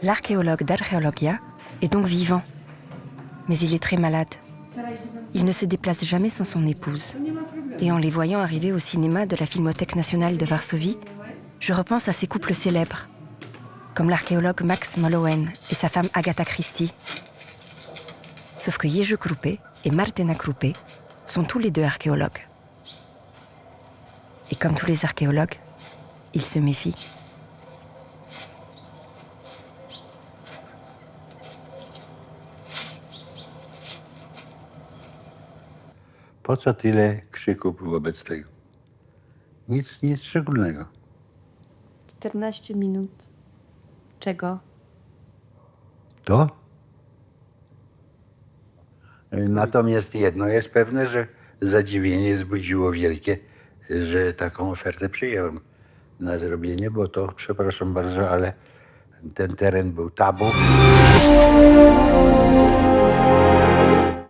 L'archéologue d'Archeologia est donc vivant. Mais il est très malade. Il ne se déplace jamais sans son épouse. Et en les voyant arriver au cinéma de la Filmothèque nationale de Varsovie, je repense à ces couples célèbres, comme l'archéologue Max Mallowen et sa femme Agatha Christie. Sauf que Jerzy Krupé et Martyna Krupé sont tous les deux archéologues. Et comme tous les archéologues, ils se méfient. Po co tyle krzyków wobec tego? Nic szczególnego. 14 minut. Czego? To? Natomiast jedno jest pewne, że zadziwienie wzbudziło wielkie, że taką ofertę przyjąłem na zrobienie, bo to, przepraszam bardzo, ale ten teren był tabu.